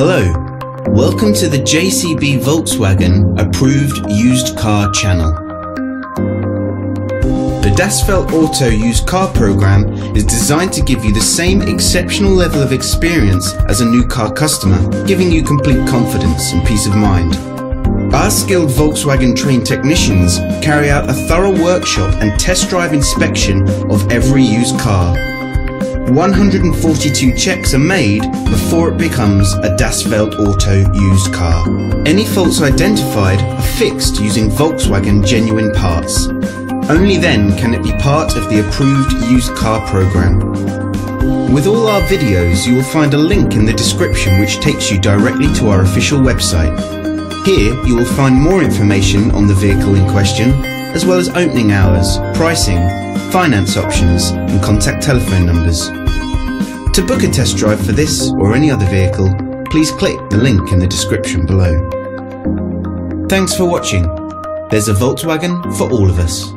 Hello, welcome to the JCB Volkswagen Approved Used Car channel. The Das Feld Auto Used Car program is designed to give you the same exceptional level of experience as a new car customer, giving you complete confidence and peace of mind. Our skilled Volkswagen trained technicians carry out a thorough workshop and test drive inspection of every used car. 142 checks are made before it becomes a Das Feld Auto used car. Any faults identified are fixed using Volkswagen genuine parts. Only then can it be part of the approved used car program. With all our videos, you will find a link in the description which takes you directly to our official website. Here you will find more information on the vehicle in question, as well as opening hours, pricing, finance options and contact telephone numbers. To book a test drive for this or any other vehicle, please click the link in the description below. Thanks for watching. There's a Volkswagen for all of us.